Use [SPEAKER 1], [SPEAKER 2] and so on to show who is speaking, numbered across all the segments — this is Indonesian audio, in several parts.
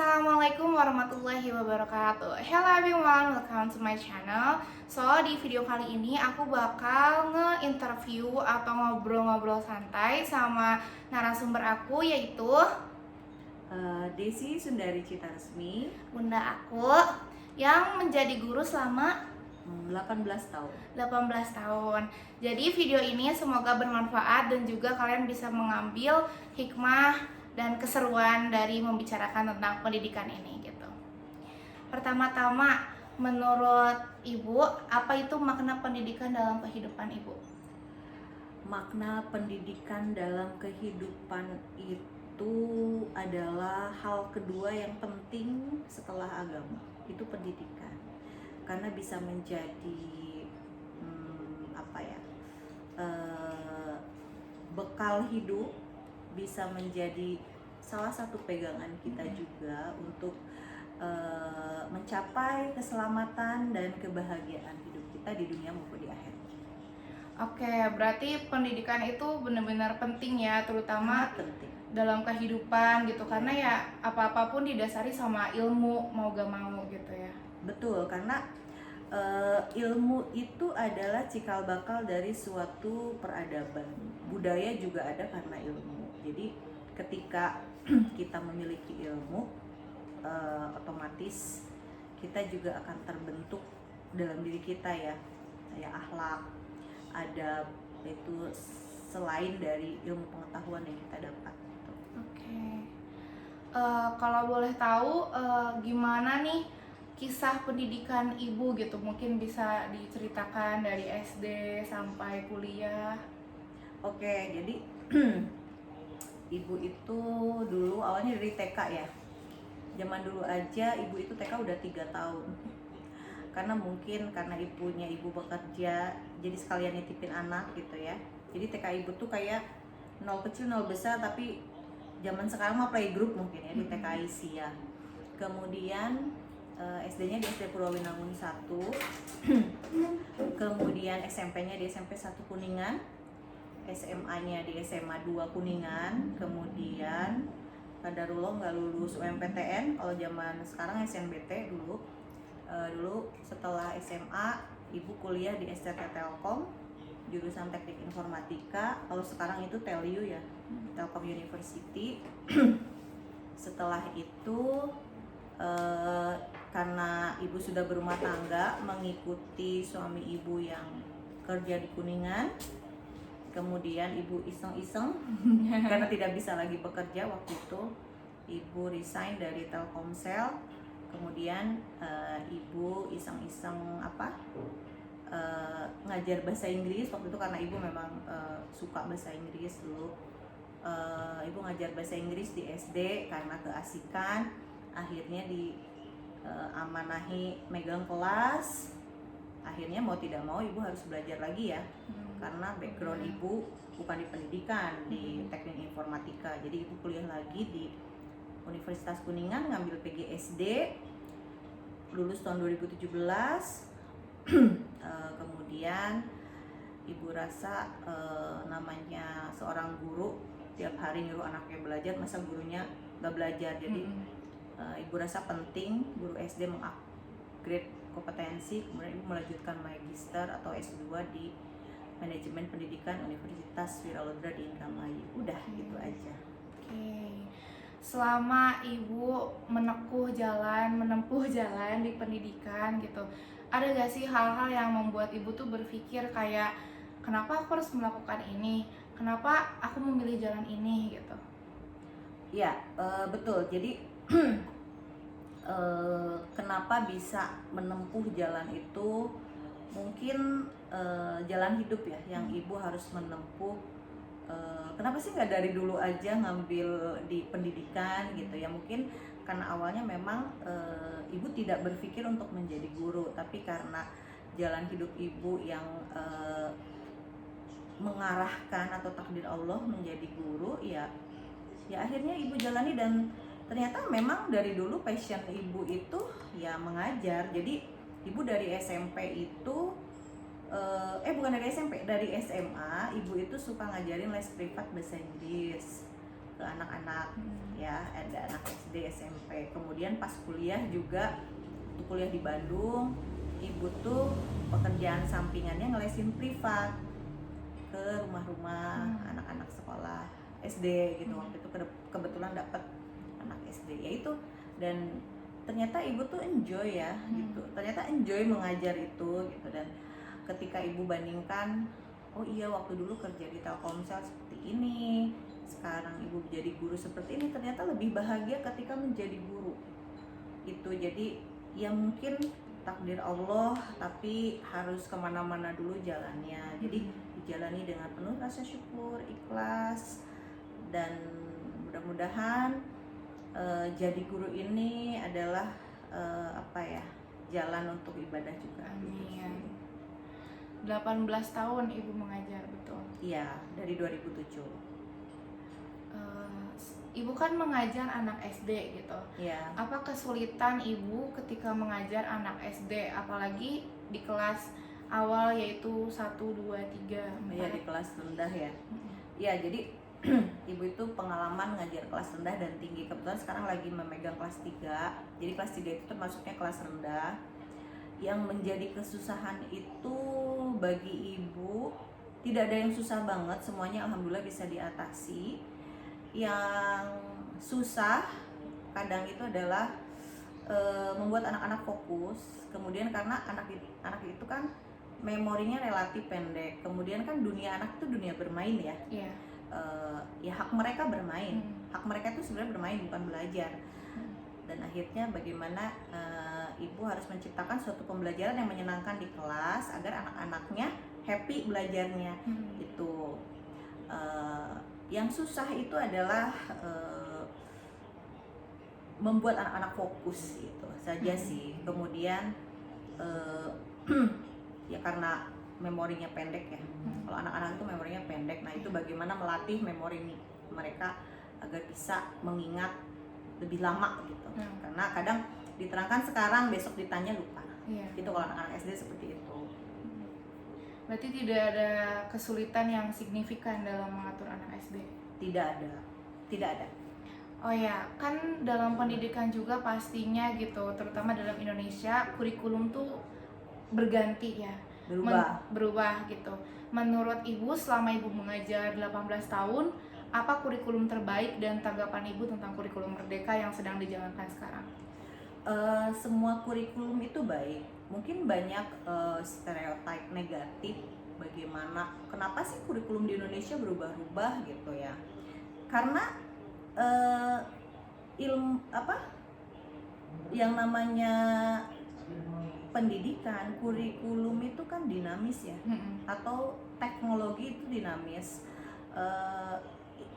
[SPEAKER 1] Assalamualaikum warahmatullahi wabarakatuh. Hello everyone, welcome to my channel. So, di video kali ini aku bakal nge-interview atau ngobrol-ngobrol santai sama narasumber aku, yaitu
[SPEAKER 2] Desi Sundari Citaresmi,
[SPEAKER 1] bunda aku yang menjadi guru selama
[SPEAKER 2] 18 tahun.
[SPEAKER 1] 18 tahun. Jadi video ini semoga bermanfaat dan juga kalian bisa mengambil hikmah dan keseruan dari membicarakan tentang pendidikan ini gitu. Pertama-tama, menurut Ibu, apa itu makna pendidikan dalam kehidupan Ibu?
[SPEAKER 2] Makna pendidikan dalam kehidupan itu adalah hal kedua yang penting setelah agama. Itu pendidikan. Karena bisa menjadi bekal hidup, bisa menjadi salah satu pegangan kita juga untuk mencapai keselamatan dan kebahagiaan hidup kita di dunia maupun di akhirat.
[SPEAKER 1] Oke, berarti pendidikan itu benar-benar penting ya, terutama
[SPEAKER 2] penting
[SPEAKER 1] dalam kehidupan gitu, karena ya apa-apapun didasari sama ilmu, mau gak mau gitu ya.
[SPEAKER 2] Betul, karena ilmu itu adalah cikal bakal dari suatu peradaban. Budaya juga ada karena ilmu. Jadi ketika kita memiliki ilmu, otomatis kita juga akan terbentuk dalam diri kita ya, kayak akhlak, adab, itu selain dari ilmu pengetahuan yang kita dapat.
[SPEAKER 1] Oke. Kalau boleh tahu gimana nih kisah pendidikan Ibu gitu, mungkin bisa diceritakan dari SD sampai kuliah.
[SPEAKER 2] Oke, jadi Ibu itu dulu awalnya dari TK ya. Zaman dulu aja Ibu itu TK udah 3 tahun. Karena mungkin karena ibu bekerja, jadi sekalian nitipin anak gitu ya. Jadi TK Ibu tuh kayak nol kecil nol besar, tapi zaman sekarang mah playgroup mungkin ya di TK Isia. Kemudian SD-nya di SD Purwinangun 1. Kemudian SMP-nya di SMP 1 Kuningan. SMA-nya di SMA 2 Kuningan. Kemudian kadarullah nggak lulus UMPTN, kalau zaman sekarang SNBT dulu. Dulu setelah SMA Ibu kuliah di STT Telkom, jurusan Teknik Informatika. Kalau sekarang itu Telu ya, Telkom University. Setelah itu karena Ibu sudah berumah tangga, mengikuti suami Ibu yang kerja di Kuningan. Kemudian Ibu iseng-iseng karena tidak bisa lagi bekerja waktu itu, Ibu resign dari Telkomsel. Kemudian Ibu iseng-iseng ngajar bahasa Inggris waktu itu, karena Ibu memang suka bahasa Inggris dulu. Ibu ngajar bahasa Inggris di SD karena keasikan. Akhirnya amanahi megang kelas. Akhirnya mau tidak mau Ibu harus belajar lagi ya, karena background Ibu bukan di pendidikan, di teknik informatika. Jadi Ibu kuliah lagi di Universitas Kuningan, ngambil PGSD, lulus tahun 2017. Kemudian Ibu rasa namanya seorang guru tiap hari nyuruh anaknya belajar, masa gurunya gak belajar. Jadi Ibu rasa penting guru SD mengupgrade kompetensi. Kemudian Ibu melanjutkan magister atau S2 di manajemen pendidikan Universitas Wiralodra di Indramayu. Udah gitu aja.
[SPEAKER 1] Oke. Selama Ibu menempuh jalan di pendidikan gitu, ada gak sih hal-hal yang membuat Ibu tuh berpikir kayak, kenapa aku harus melakukan ini? Kenapa aku memilih jalan ini gitu?
[SPEAKER 2] Ya, betul. Jadi kenapa bisa menempuh jalan itu, mungkin jalan hidup ya yang Ibu harus menempuh. Kenapa sih nggak dari dulu aja ngambil di pendidikan gitu ya? Mungkin karena awalnya memang Ibu tidak berpikir untuk menjadi guru, tapi karena jalan hidup Ibu yang mengarahkan atau takdir Allah menjadi guru, ya akhirnya Ibu jalani. Dan ternyata memang dari dulu passion Ibu itu ya mengajar. Jadi Ibu dari SMP itu bukan dari SMP, dari SMA Ibu itu suka ngajarin les privat bahasa Inggris ke anak anak-anak ya, ada anak SD, SMP. Kemudian pas kuliah juga, waktu kuliah di Bandung, ibu tuh pekerjaan sampingannya ngelesin privat ke rumah-rumah anak-anak sekolah SD gitu. Waktu itu kebetulan dapat anak SD ya itu, dan ternyata ibu tuh enjoy ya gitu, ternyata enjoy mengajar itu gitu. Dan ketika ibu bandingkan, oh iya waktu dulu kerja di Telkomsel seperti ini, sekarang ibu jadi guru seperti ini, ternyata lebih bahagia ketika menjadi guru itu. Jadi ya mungkin takdir Allah, tapi harus kemana-mana dulu jalannya. Jadi dijalani dengan penuh rasa syukur, ikhlas, dan mudah-mudahan jadi guru ini adalah jalan untuk ibadah juga.
[SPEAKER 1] Amin. 18 tahun ibu mengajar, betul?
[SPEAKER 2] Iya, dari 2007.
[SPEAKER 1] Ibu kan mengajar anak SD gitu.
[SPEAKER 2] Iya.
[SPEAKER 1] Apa kesulitan ibu ketika mengajar anak SD, apalagi di kelas awal yaitu 1, 2, 3, 4?
[SPEAKER 2] Iya, di kelas rendah ya. Iya, jadi ibu itu pengalaman ngajar kelas rendah dan tinggi. Kebetulan sekarang lagi memegang kelas 3. Jadi kelas 3 itu termasuknya kelas rendah. Yang menjadi kesusahan itu bagi ibu, tidak ada yang susah banget, semuanya alhamdulillah bisa diatasi. Yang susah kadang itu adalah membuat anak-anak fokus. Kemudian karena anak itu kan memorinya relatif pendek. Kemudian kan dunia anak itu dunia bermain ya.
[SPEAKER 1] Yeah.
[SPEAKER 2] Ya hak mereka bermain. Hak mereka itu sebenarnya bermain, bukan belajar. Dan akhirnya bagaimana ibu harus menciptakan suatu pembelajaran yang menyenangkan di kelas agar anak-anaknya happy belajarnya. Itu yang susah itu adalah membuat anak-anak fokus itu saja sih. Kemudian ya karena memorinya pendek ya. Kalau anak-anak itu memorinya pendek, nah itu bagaimana melatih memori mereka agar bisa mengingat lebih lama gitu. Karena kadang diterangkan sekarang, besok ditanya lupa. Itu kalau anak-anak SD seperti itu.
[SPEAKER 1] Berarti tidak ada kesulitan yang signifikan dalam mengatur anak SD?
[SPEAKER 2] Tidak ada.
[SPEAKER 1] Oh ya, kan dalam pendidikan juga pastinya gitu, terutama dalam Indonesia, kurikulum tuh berganti ya. Berubah gitu. Menurut ibu, selama ibu mengajar 18 tahun, apa kurikulum terbaik dan tanggapan ibu tentang kurikulum Merdeka yang sedang dijalankan sekarang?
[SPEAKER 2] Semua kurikulum itu baik. Mungkin banyak stereotip negatif bagaimana, kenapa sih kurikulum di Indonesia berubah-ubah gitu ya. Karena yang namanya pendidikan, kurikulum itu kan dinamis ya, atau teknologi itu dinamis,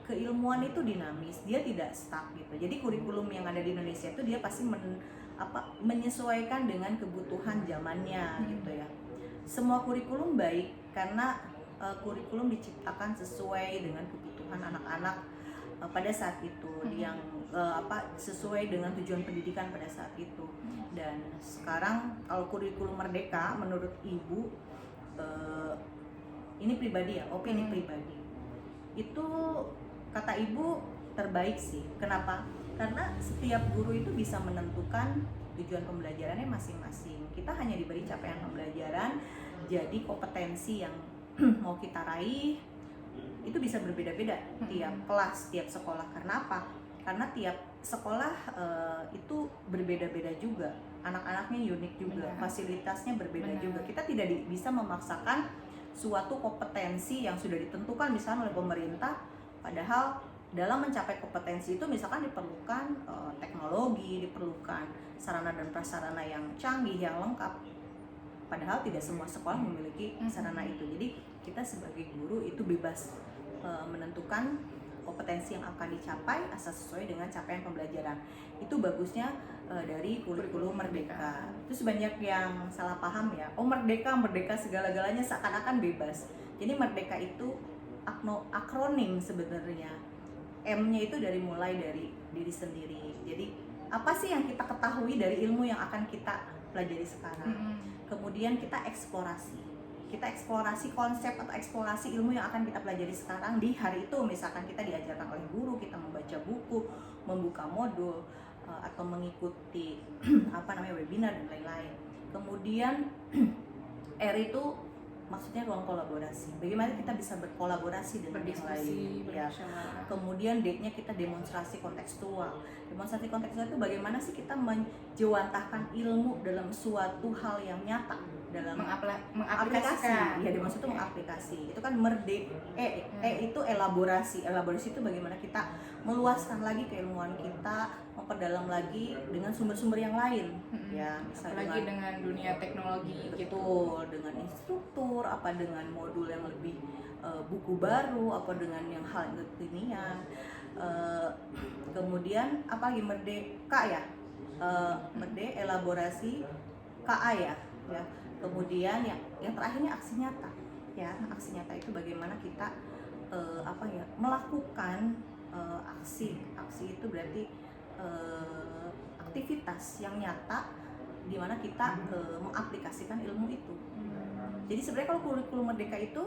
[SPEAKER 2] keilmuan itu dinamis, dia tidak stuck gitu. Jadi kurikulum yang ada di Indonesia itu dia pasti menyesuaikan dengan kebutuhan zamannya gitu ya. Semua kurikulum baik karena kurikulum diciptakan sesuai dengan kebutuhan anak-anak pada saat itu, yang sesuai dengan tujuan pendidikan pada saat itu. Dan sekarang kalau kurikulum Merdeka menurut ibu, ini pribadi ya, opini pribadi, itu kata ibu terbaik sih. Kenapa? Karena setiap guru itu bisa menentukan tujuan pembelajarannya masing-masing. Kita hanya diberi capaian pembelajaran, jadi kompetensi yang mau kita raih itu bisa berbeda-beda tiap kelas, tiap sekolah. Karena apa? Karena tiap sekolah itu berbeda-beda juga, anak-anaknya unik juga, fasilitasnya berbeda juga. Kita tidak bisa memaksakan suatu kompetensi yang sudah ditentukan misalnya oleh pemerintah, padahal dalam mencapai kompetensi itu misalkan diperlukan teknologi, diperlukan sarana dan prasarana yang canggih, yang lengkap, padahal tidak semua sekolah memiliki sarana itu. Jadi kita sebagai guru itu bebas menentukan kompetensi yang akan dicapai asal sesuai dengan capaian pembelajaran. Itu bagusnya dari kurikulum Merdeka. Terus banyak yang salah paham ya, oh merdeka segala-galanya seakan-akan bebas. Jadi merdeka itu akronim sebenarnya. M-nya itu mulai dari diri sendiri. Jadi apa sih yang kita ketahui dari ilmu yang akan kita pelajari sekarang? Kemudian kita eksplorasi konsep atau eksplorasi ilmu yang akan kita pelajari sekarang di hari itu. Misalkan kita diajarkan oleh guru, kita membaca membaca buku, membuka modul, atau mengikuti webinar dan lain-lain. Kemudian R itu maksudnya ruang kolaborasi. Bagaimana kita bisa berkolaborasi dengan yang lain. Ya. Kemudian D-nya kita demonstrasi kontekstual. Demonstrasi kontekstual itu bagaimana sih kita menjewantahkan ilmu dalam suatu hal yang nyata, dalam
[SPEAKER 1] mengaplikasikan.
[SPEAKER 2] Ya, demonstrasi itu mengaplikasi. Itu kan itu elaborasi. Elaborasi itu bagaimana kita meluaskan lagi keilmuan kita, memperdalam lagi dengan sumber-sumber yang lain. Ya,
[SPEAKER 1] apalagi dengan dunia teknologi gitu.
[SPEAKER 2] Dengan instruktur, apa dengan modul yang lebih buku baru, apa dengan yang hal yang kekinian. Kemudian apa lagi merdeka ya? Elaborasi KA ya. Kemudian yang terakhirnya aksi nyata. Ya, aksi nyata itu bagaimana kita melakukan aksi itu berarti aktivitas yang nyata di mana kita mengaplikasikan ilmu itu. Jadi sebenarnya kalau kurikulum merdeka itu,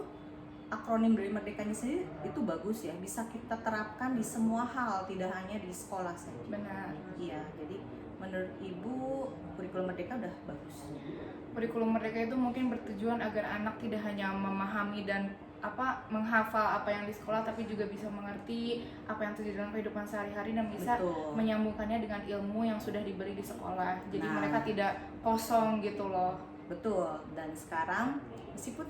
[SPEAKER 2] akronim dari merdekanya sendiri itu bagus ya, bisa kita terapkan di semua hal, tidak hanya di sekolah saja.
[SPEAKER 1] Benar.
[SPEAKER 2] Iya, jadi menurut Ibu kurikulum merdeka udah bagus.
[SPEAKER 1] Kurikulum merdeka itu mungkin bertujuan agar anak tidak hanya memahami dan menghafal apa yang di sekolah, tapi juga bisa mengerti apa yang terjadi dalam kehidupan sehari-hari dan bisa menyambungkannya dengan ilmu yang sudah diberi di sekolah. Jadi mereka tidak kosong gitu loh.
[SPEAKER 2] Betul. Dan sekarang meskipun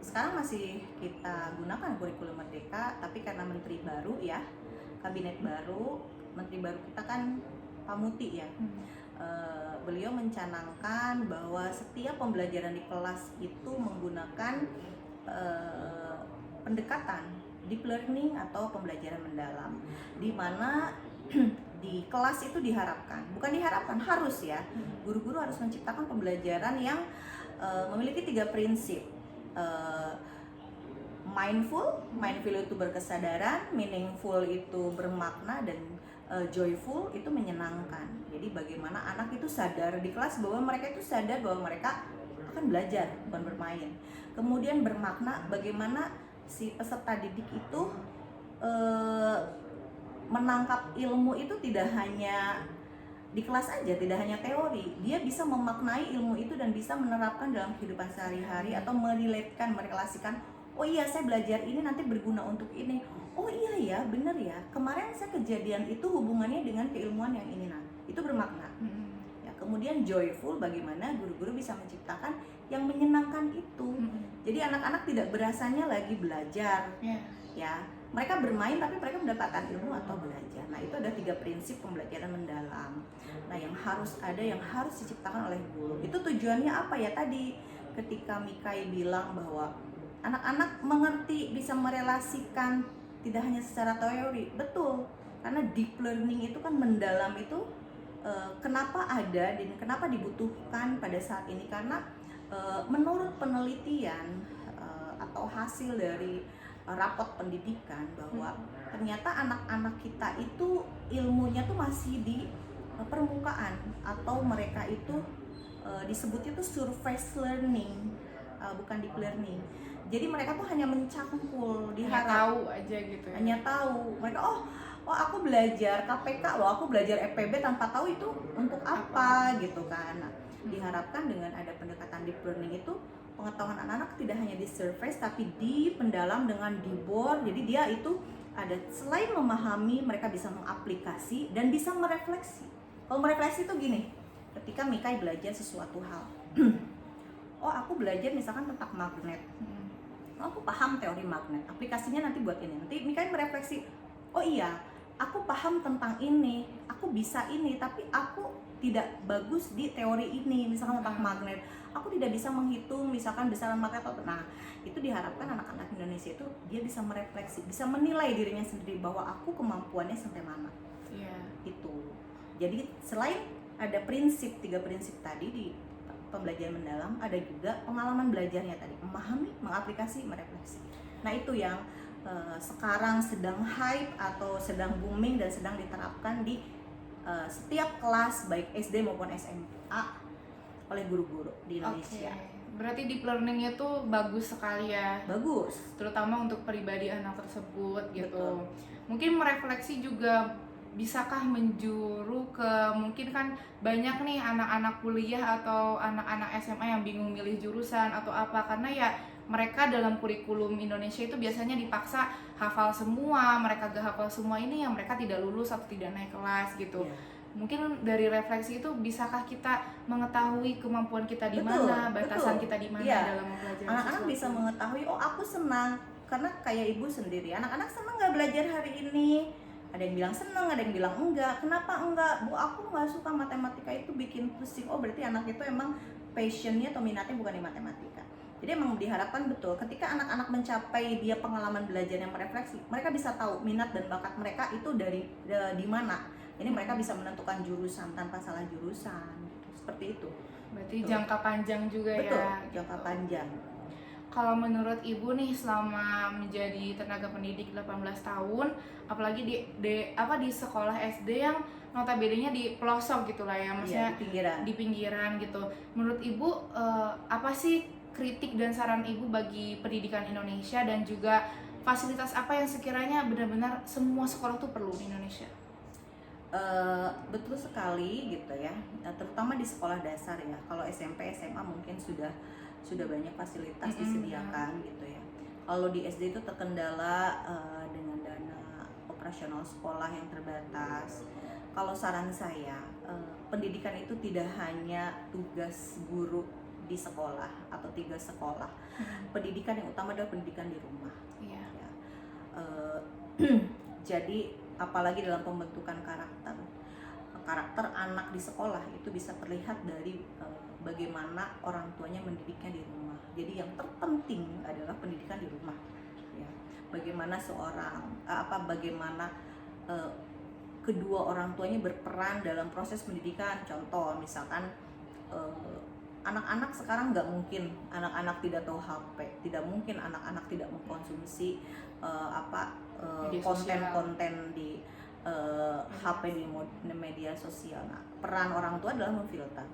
[SPEAKER 2] sekarang masih kita gunakan kurikulum merdeka, tapi karena menteri baru ya, kabinet baru, menteri baru kita kan Pak Muti ya. Beliau mencanangkan bahwa setiap pembelajaran di kelas itu menggunakan pendekatan deep learning atau pembelajaran mendalam, di mana di kelas itu harus ya, guru-guru harus menciptakan pembelajaran yang memiliki 3 prinsip. Mindful itu berkesadaran, meaningful itu bermakna, dan joyful itu menyenangkan. Jadi bagaimana anak itu sadar di kelas bahwa mereka itu sadar bahwa mereka akan belajar, bukan bermain. Kemudian bermakna, bagaimana si peserta didik itu menangkap ilmu itu tidak hanya di kelas aja, tidak hanya teori. Dia bisa memaknai ilmu itu dan bisa menerapkan dalam kehidupan sehari-hari, atau merelasikan, oh iya saya belajar ini nanti berguna untuk ini. Oh iya ya, benar ya, kemarin saya kejadian itu hubungannya dengan keilmuan yang ini. Nah, itu bermakna. Ya, kemudian joyful, bagaimana guru-guru bisa menciptakan yang menyenangkan itu. Jadi anak-anak tidak berasanya lagi belajar. Ya, mereka bermain tapi mereka mendapatkan ilmu atau belajar. Nah, itu ada 3 prinsip pembelajaran mendalam. Nah, yang harus diciptakan oleh guru. Itu tujuannya apa ya tadi? Ketika Mikai bilang bahwa anak-anak mengerti, bisa merelasikan, tidak hanya secara teori. Betul. Karena deep learning itu kan mendalam itu kenapa ada dan kenapa dibutuhkan pada saat ini? Karena menurut penelitian atau hasil dari rapot pendidikan, bahwa ternyata anak-anak kita itu ilmunya tuh masih di permukaan, atau mereka itu disebutnya tuh surface learning, bukan deep learning. Jadi mereka tuh hanya mencangkul,
[SPEAKER 1] tahu aja gitu ya.
[SPEAKER 2] Hanya tahu. Mereka oh aku belajar KPK loh, aku belajar FPB tanpa tahu itu untuk apa gitu kan. Nah, diharapkan dengan ada pendekatan deep learning itu, pengetahuan anak-anak tidak hanya di surface tapi di pendalam dengan di bore. Jadi dia itu ada, selain memahami, mereka bisa mengaplikasi dan bisa merefleksi. Kalau merefleksi itu gini, ketika Mikai belajar sesuatu hal, oh aku belajar misalkan tentang magnet, oh, aku paham teori magnet, aplikasinya nanti buat ini. Nanti Mikai merefleksi, oh iya aku paham tentang ini, aku bisa ini, tapi aku tidak bagus di teori ini, misalkan tentang magnet, aku tidak bisa menghitung misalkan besaran magnet. Nah, itu diharapkan anak-anak Indonesia itu dia bisa merefleksi, bisa menilai dirinya sendiri bahwa aku kemampuannya sampai mana. Itu. Jadi selain ada 3 prinsip tadi di pembelajaran mendalam, ada juga pengalaman belajarnya tadi, memahami, mengaplikasi, merefleksi. Nah, itu yang sekarang sedang hype atau sedang booming dan sedang diterapkan di setiap kelas baik SD maupun SMA oleh guru-guru di Indonesia.
[SPEAKER 1] Berarti deep learning itu bagus sekali ya,
[SPEAKER 2] Bagus.
[SPEAKER 1] terutama untuk pribadi anak tersebut gitu.
[SPEAKER 2] Betul.
[SPEAKER 1] Mungkin merefleksi juga, bisakah menjuru ke, mungkin kan banyak nih anak-anak kuliah atau anak-anak SMA yang bingung milih jurusan atau apa, karena ya mereka dalam kurikulum Indonesia itu biasanya dipaksa hafal semua, mereka gak hafal semua, ini yang mereka tidak lulus atau tidak naik kelas gitu.
[SPEAKER 2] Iya.
[SPEAKER 1] Mungkin dari refleksi itu bisakah kita mengetahui kemampuan kita di
[SPEAKER 2] Betul,
[SPEAKER 1] mana, batasan
[SPEAKER 2] betul.
[SPEAKER 1] kita di mana
[SPEAKER 2] Iya.
[SPEAKER 1] dalam mempelajari
[SPEAKER 2] Anak-anak
[SPEAKER 1] sesuatu.
[SPEAKER 2] bisa mengetahui, oh aku senang, karena kayak ibu sendiri, anak-anak senang nggak belajar hari ini? Ada yang bilang senang, ada yang bilang enggak. Kenapa enggak? Bu, aku nggak suka matematika, itu bikin pusing. Oh, berarti anak itu emang passionnya atau minatnya bukan di matematika. Jadi emang diharapkan betul ketika anak-anak mencapai dia pengalaman belajar yang merefleksi, mereka bisa tahu minat dan bakat mereka itu dari di mana. Ini mereka bisa menentukan jurusan tanpa salah jurusan, seperti itu.
[SPEAKER 1] Berarti
[SPEAKER 2] Betul.
[SPEAKER 1] jangka panjang juga
[SPEAKER 2] Betul,
[SPEAKER 1] ya.
[SPEAKER 2] jangka panjang.
[SPEAKER 1] Kalau menurut Ibu nih, selama menjadi tenaga pendidik 18 tahun, apalagi di sekolah SD yang notabene-nya di pelosok gitu lah ya, maksudnya
[SPEAKER 2] Iya, di pinggiran.
[SPEAKER 1] di pinggiran gitu. Menurut Ibu apa sih kritik dan saran Ibu bagi pendidikan Indonesia, dan juga fasilitas apa yang sekiranya benar-benar semua sekolah tuh perlu di Indonesia?
[SPEAKER 2] Betul sekali gitu ya. Nah, terutama di sekolah dasar ya. Kalau SMP, SMA mungkin sudah banyak fasilitas disediakan gitu ya. Kalau di SD itu terkendala dengan dana operasional sekolah yang terbatas. Kalau saran saya, pendidikan itu tidak hanya tugas guru di sekolah atau tugas sekolah. Pendidikan yang utama adalah pendidikan di rumah.
[SPEAKER 1] Iya.
[SPEAKER 2] Ya. Jadi apalagi dalam pembentukan karakter anak di sekolah itu bisa terlihat dari bagaimana orang tuanya mendidiknya di rumah. Jadi yang terpenting adalah pendidikan di rumah ya. Bagaimana bagaimana kedua orang tuanya berperan dalam proses pendidikan. Contoh misalkan anak-anak sekarang nggak mungkin anak-anak tidak tahu HP, tidak mungkin anak-anak tidak mengkonsumsi konten-konten di HP, di media sosial. Nah, peran orang tua adalah memfilter.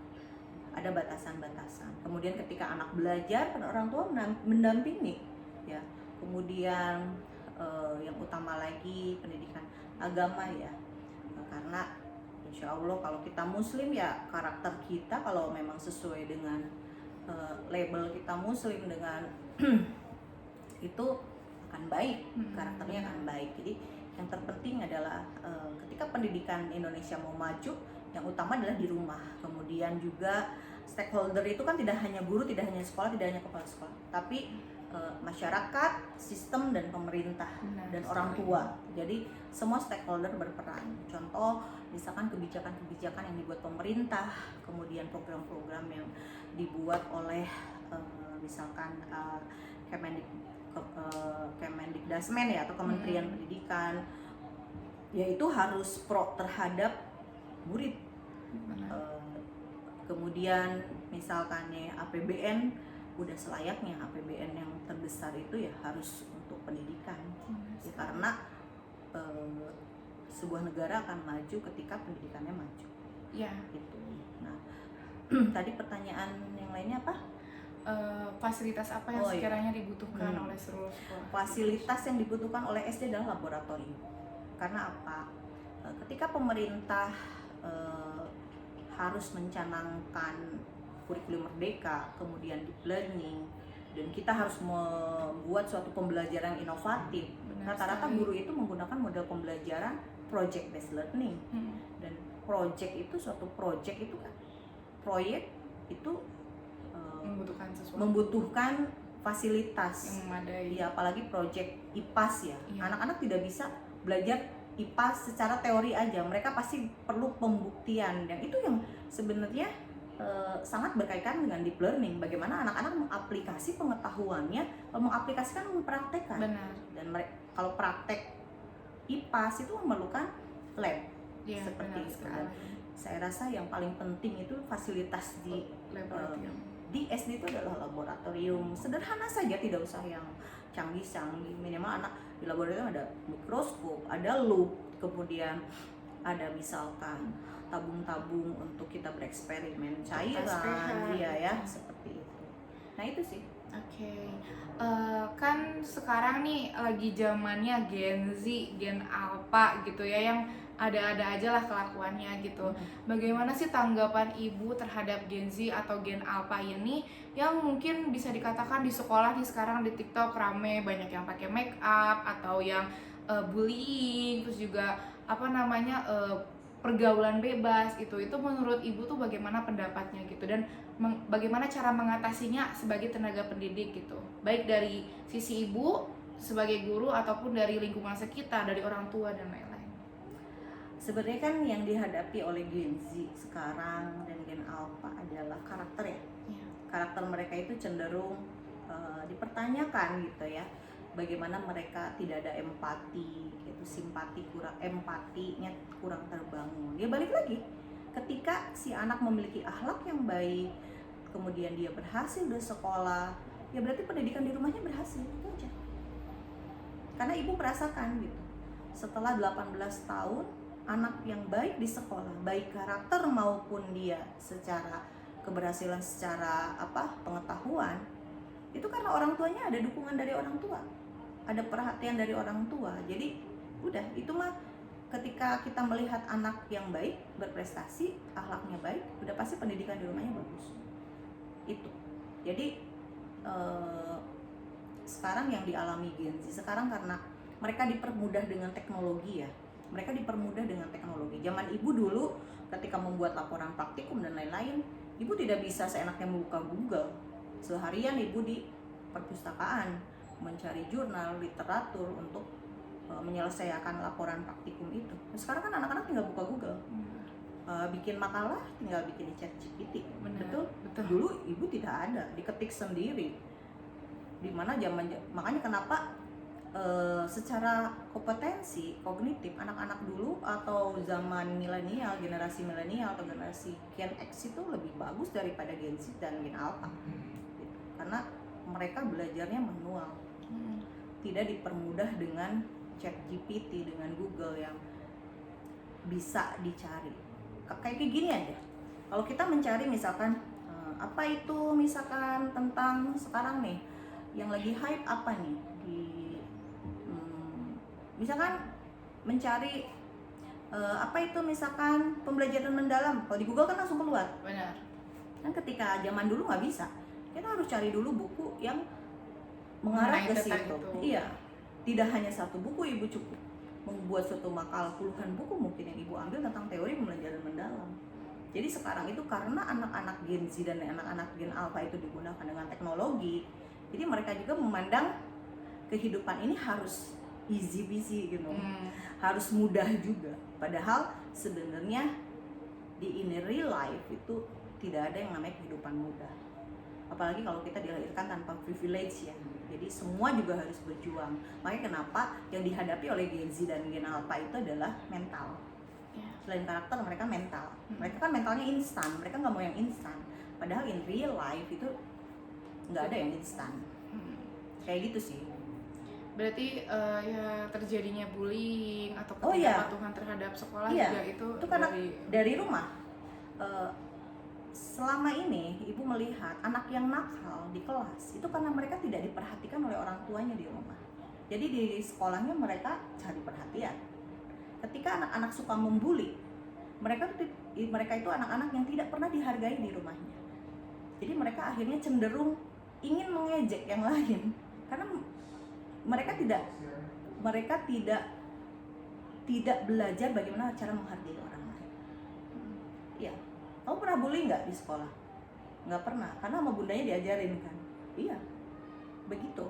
[SPEAKER 2] Ada batasan-batasan. Kemudian ketika anak belajar, peran orang tua mendampingi ya. Kemudian yang utama lagi pendidikan agama ya. Karena insya Allah kalau kita muslim ya, karakter kita kalau memang sesuai dengan label kita muslim dengan itu akan baik, karakternya akan baik. Jadi yang terpenting adalah ketika pendidikan Indonesia mau maju, yang utama adalah di rumah. Kemudian juga stakeholder itu kan tidak hanya guru, tidak hanya sekolah, tidak hanya kepala sekolah, tapi masyarakat, sistem, dan pemerintah. Benar, dan orang tua. Jadi semua stakeholder berperan. Contoh misalkan kebijakan-kebijakan yang dibuat pemerintah, kemudian program-program yang dibuat oleh misalkan Kemendikdasmen ya, atau Kementerian Pendidikan, yaitu harus pro terhadap murid. Kemudian misalkan ya APBN, udah selayaknya APBN yang terbesar itu ya harus untuk pendidikan ya, karena sebuah negara akan maju ketika pendidikannya maju ya gitu. Nah tadi pertanyaan yang lainnya apa?
[SPEAKER 1] Fasilitas apa yang sekiranya dibutuhkan oleh seluruh sekolah?
[SPEAKER 2] Fasilitas yang dibutuhkan oleh SD adalah laboratorium. Karena apa? Ketika pemerintah harus mencanangkan kurikulum merdeka, kemudian deep learning, dan kita harus membuat suatu pembelajaran inovatif. Rata-rata guru itu menggunakan model pembelajaran project based learning. Dan project itu kan proyek itu membutuhkan fasilitas
[SPEAKER 1] yang memadai.
[SPEAKER 2] Ya, apalagi project IPAS ya. Anak-anak tidak bisa belajar IPAS secara teori aja. Mereka pasti perlu pembuktian, dan itu yang sebenarnya sangat berkaitan dengan deep learning. Bagaimana anak-anak mengaplikasi pengetahuannya, mengaplikasikan, mempraktekkan.
[SPEAKER 1] Benar.
[SPEAKER 2] Dan kalau praktek IPAS itu memerlukan lab.
[SPEAKER 1] Ya,
[SPEAKER 2] seperti itu. Saya rasa yang paling penting itu fasilitas di laboratorium. Di SD itu adalah laboratorium sederhana saja, tidak usah yang canggih-canggih. Minimal anak di laboratorium ada mikroskop, ada loop, kemudian ada misalkan tabung-tabung untuk kita bereksperimen cairan, ya seperti itu. Nah itu sih.
[SPEAKER 1] Oke. Kan sekarang nih lagi zamannya Gen Z, Gen Alpha gitu ya, yang ada-ada aja lah kelakuannya gitu. Bagaimana sih tanggapan ibu terhadap Gen Z atau Gen Alpha ini, yang mungkin bisa dikatakan di sekolah nih sekarang di TikTok rame, banyak yang pakai make up atau yang bullying, terus juga apa namanya pergaulan bebas gitu. Itu menurut ibu tuh bagaimana pendapatnya gitu, dan bagaimana cara mengatasinya sebagai tenaga pendidik gitu, baik dari sisi ibu sebagai guru ataupun dari lingkungan sekitar, dari orang tua dan lain-lain.
[SPEAKER 2] Sebenarnya kan yang dihadapi oleh Gen Z sekarang dan Gen Alpha adalah karakter ya.
[SPEAKER 1] Ya.
[SPEAKER 2] Karakter mereka itu cenderung dipertanyakan gitu ya. Bagaimana mereka tidak ada empati, gitu, simpati kurang, empatinya kurang terbangun. Ya balik lagi, ketika si anak memiliki akhlak yang baik, kemudian dia berhasil di sekolah, ya berarti pendidikan di rumahnya berhasil, itu aja. Karena ibu merasakan gitu, setelah 18 tahun, anak yang baik di sekolah, baik karakter maupun dia secara keberhasilan secara pengetahuan, itu karena orang tuanya ada dukungan dari orang tua, ada perhatian dari orang tua. Jadi udah, itu mah ketika kita melihat anak yang baik, berprestasi, akhlaknya baik, udah pasti pendidikan di rumahnya bagus. Itu. Jadi sekarang yang dialami Gen Z sekarang karena mereka dipermudah dengan teknologi ya. Mereka dipermudah dengan teknologi. Zaman ibu dulu ketika membuat laporan praktikum dan lain-lain, ibu tidak bisa seenaknya membuka Google. Seharian ibu di perpustakaan mencari jurnal, literatur untuk menyelesaikan laporan praktikum itu. Nah, sekarang kan anak-anak tinggal buka Google. Bikin makalah tinggal bikin di ChatGPT. Betul? Dulu ibu tidak ada, diketik sendiri. Dimana makanya kenapa secara kompetensi kognitif anak-anak dulu atau zaman milenial, generasi milenial atau generasi Gen X itu lebih bagus daripada Gen Z dan Gen Alpha gitu. Karena mereka belajarnya manual, tidak dipermudah dengan ChatGPT, dengan Google yang bisa dicari. Kayak gini aja, kalau kita mencari misalkan apa itu misalkan tentang sekarang nih yang lagi hype apa nih di misalkan mencari apa itu misalkan pembelajaran mendalam, kalau di Google kan langsung keluar.
[SPEAKER 1] Benar.
[SPEAKER 2] Kan ketika zaman dulu nggak bisa, kita harus cari dulu buku yang mengarah ke situ. Iya, tidak hanya satu buku ibu cukup membuat suatu makalah, puluhan buku mungkin yang ibu ambil tentang teori pembelajaran mendalam. Jadi sekarang itu karena anak-anak Gen Z dan anak-anak Gen Alpha itu digunakan dengan teknologi, jadi mereka juga memandang kehidupan ini harus easy peasy gitu, harus mudah juga. Padahal sebenarnya di real life itu tidak ada yang namanya kehidupan mudah. Apalagi kalau kita dilahirkan tanpa privilege ya. Jadi semua juga harus berjuang. Makanya kenapa yang dihadapi oleh Gen Z dan Gen Alpha itu adalah mental. Selain karakter, mereka mental. Mereka kan mentalnya instan, mereka nggak mau yang instan. Padahal in real life itu nggak ada yang instan. Kayak gitu sih.
[SPEAKER 1] Berarti ya terjadinya bullying atau ketidakpatuhan terhadap sekolah juga itu
[SPEAKER 2] karena dari rumah. Selama ini ibu melihat anak yang nakal di kelas itu karena mereka tidak diperhatikan oleh orang tuanya di rumah. Jadi di sekolahnya mereka cari perhatian. Ketika anak-anak suka membuli, mereka itu anak-anak yang tidak pernah dihargai di rumahnya. Jadi mereka akhirnya cenderung ingin mengejek yang lain karena mereka tidak belajar bagaimana cara menghargai orang lain. Iya. Kamu pernah bully nggak di sekolah? Nggak pernah, karena sama bundanya diajarin kan. Iya, begitu.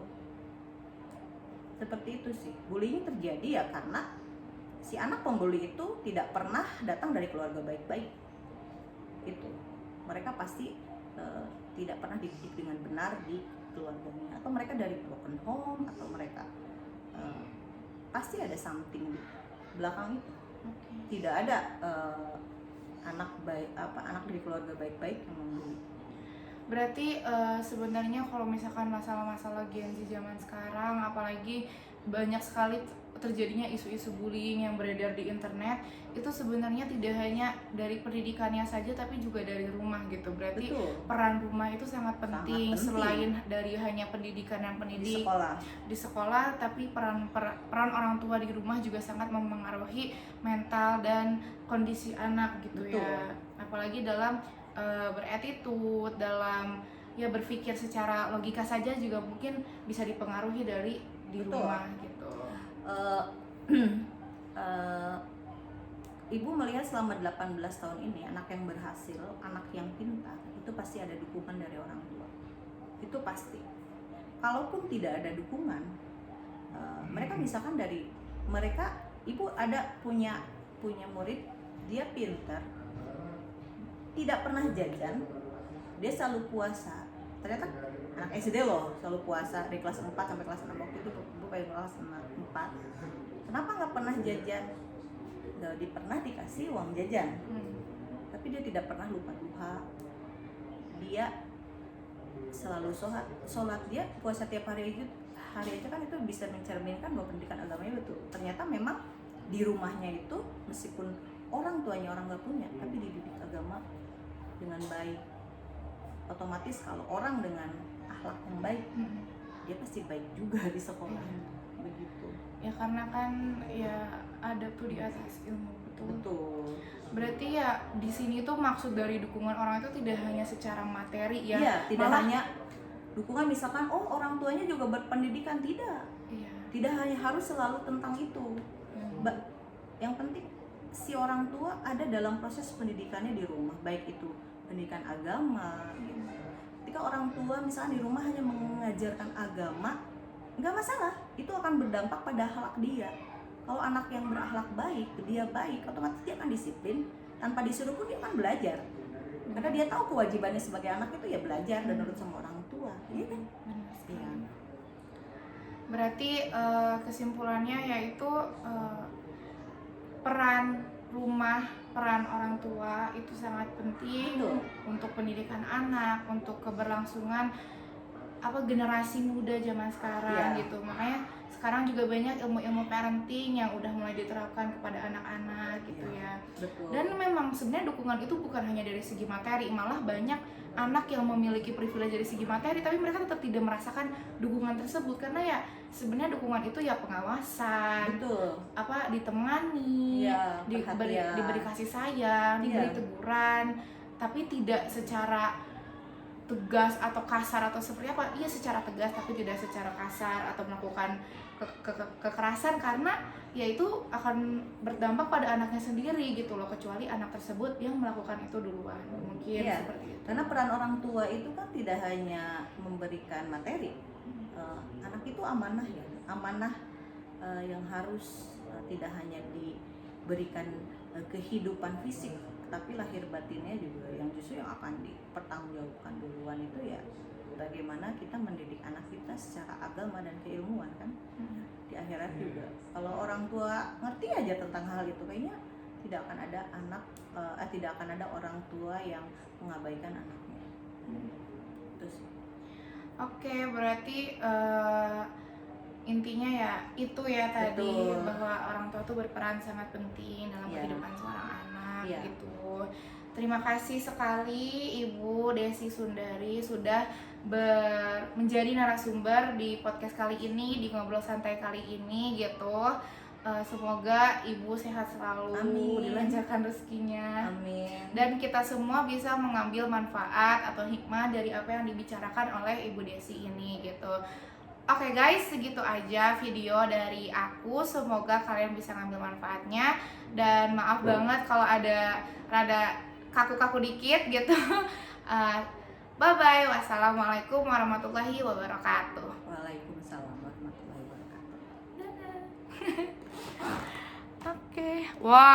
[SPEAKER 2] Seperti itu sih. Bullying terjadi ya karena si anak pembuli itu tidak pernah datang dari keluarga baik-baik. Itu. Mereka pasti tidak pernah dididik dengan benar di keluarganya, atau mereka dari broken home, atau mereka pasti ada something di belakang itu. Tidak ada anak dari keluarga baik-baik yang membuli.
[SPEAKER 1] Berarti sebenarnya kalau misalkan masalah-masalah Gen Z zaman sekarang, apalagi banyak sekali terjadinya isu-isu bullying yang beredar di internet itu sebenarnya tidak hanya dari pendidikannya saja tapi juga dari rumah gitu. Berarti
[SPEAKER 2] Betul.
[SPEAKER 1] peran rumah itu sangat penting,
[SPEAKER 2] penting.
[SPEAKER 1] selain dari hanya pendidikan yang
[SPEAKER 2] Di
[SPEAKER 1] pendidik
[SPEAKER 2] sekolah.
[SPEAKER 1] di sekolah, tapi peran orang tua di rumah juga sangat mempengaruhi mental dan kondisi anak gitu.
[SPEAKER 2] Betul.
[SPEAKER 1] Ya, apalagi dalam beretitude, dalam ya berpikir secara logika saja juga mungkin bisa dipengaruhi dari di
[SPEAKER 2] Betul.
[SPEAKER 1] rumah gitu.
[SPEAKER 2] Ibu melihat selama 18 tahun ini anak yang berhasil, anak yang pintar itu pasti ada dukungan dari orang tua. Itu pasti. Kalaupun tidak ada dukungan, mereka misalkan dari mereka, ibu ada punya murid, dia pintar, tidak pernah jajan, dia selalu puasa. Ternyata anak SD loh selalu puasa dari kelas 4 sampai kelas 6, waktu itu ibu kayak kelas 4. Kenapa nggak pernah jajan? Dia pernah dikasih uang jajan, tapi dia tidak pernah lupa duha. Dia selalu sholat, dia puasa tiap hari aja kan, itu bisa mencerminkan bahwa pendidikan agamanya betul. Ternyata memang di rumahnya itu meskipun orang tuanya orang nggak punya, tapi dididik agama dengan baik. Otomatis kalau orang dengan akhlak yang baik, dia pasti baik juga di sekolah. Begitu.
[SPEAKER 1] Ya karena kan ya ada tuh di atas ilmu.
[SPEAKER 2] Betul.
[SPEAKER 1] Berarti ya di sini tuh maksud dari dukungan orang itu tidak hanya secara materi ya.
[SPEAKER 2] Iya, tidak
[SPEAKER 1] malah
[SPEAKER 2] hanya dukungan misalkan orang tuanya juga berpendidikan, tidak.
[SPEAKER 1] iya.
[SPEAKER 2] Tidak hanya harus selalu tentang itu. Yang penting si orang tua ada dalam proses pendidikannya di rumah, baik itu pendidikan agama gitu. Ketika orang tua misalnya di rumah hanya mengajarkan agama, nggak masalah, itu akan berdampak pada akhlak dia. Kalau anak yang berakhlak baik, dia baik, otomatis dia akan disiplin, tanpa disuruh pun dia akan belajar. Karena dia tahu kewajibannya sebagai anak itu ya belajar dan nurut sama orang tua, iya kan? Iya.
[SPEAKER 1] Berarti kesimpulannya yaitu peran rumah, peran orang tua itu sangat penting.
[SPEAKER 2] Betul.
[SPEAKER 1] Untuk pendidikan anak, untuk keberlangsungan generasi muda zaman sekarang
[SPEAKER 2] Iya.
[SPEAKER 1] gitu. Makanya sekarang juga banyak ilmu-ilmu parenting yang udah mulai diterapkan kepada anak-anak gitu ya.
[SPEAKER 2] Betul.
[SPEAKER 1] Dan memang sebenarnya dukungan itu bukan hanya dari segi materi, malah banyak anak yang memiliki privilege dari segi materi tapi mereka tetap tidak merasakan dukungan tersebut, karena ya sebenarnya dukungan itu ya pengawasan,
[SPEAKER 2] Betul.
[SPEAKER 1] ditemani,
[SPEAKER 2] Iya,
[SPEAKER 1] diberi kasih sayang, diberi
[SPEAKER 2] Iya.
[SPEAKER 1] teguran, tapi tidak secara tegas atau kasar atau seperti apa. Iya secara tegas tapi tidak secara kasar atau melakukan kekerasan, karena ya itu akan berdampak pada anaknya sendiri gitu loh, kecuali anak tersebut yang melakukan itu duluan. Mungkin
[SPEAKER 2] Iya,
[SPEAKER 1] seperti itu.
[SPEAKER 2] karena peran orang tua itu kan tidak hanya memberikan materi. Anak itu amanah ya, amanah yang harus tidak hanya diberikan kehidupan fisik, tapi lahir batinnya juga yang justru yang akan dipertanggungjawabkan duluan itu ya bagaimana kita mendidik anak kita secara agama dan keilmuan kan. Di akhirat juga kalau orang tua ngerti aja tentang hal itu, kayaknya tidak akan ada tidak akan ada orang tua yang mengabaikan anaknya. Terus
[SPEAKER 1] Oke, berarti intinya ya itu ya tadi.
[SPEAKER 2] Betul.
[SPEAKER 1] Bahwa orang tua tuh berperan sangat penting dalam
[SPEAKER 2] Iya.
[SPEAKER 1] kehidupan seorang anak.
[SPEAKER 2] Iya.
[SPEAKER 1] Gitu. Terima kasih sekali Ibu Desi Sundari sudah menjadi narasumber di podcast kali ini, di Ngobrol Santai kali ini gitu. Semoga Ibu sehat selalu,
[SPEAKER 2] Amin.
[SPEAKER 1] dilancarkan rezekinya,
[SPEAKER 2] amin.
[SPEAKER 1] dan kita semua bisa mengambil manfaat atau hikmah dari apa yang dibicarakan oleh Ibu Desi ini gitu. Oke guys, segitu aja video dari aku. Semoga kalian bisa ngambil manfaatnya, dan maaf banget kalau ada rada kaku-kaku dikit gitu. Bye bye. Wassalamualaikum warahmatullahi wabarakatuh.
[SPEAKER 2] Waalaikumsalam warahmatullahi wabarakatuh.
[SPEAKER 1] Dadah. Oke. Wow.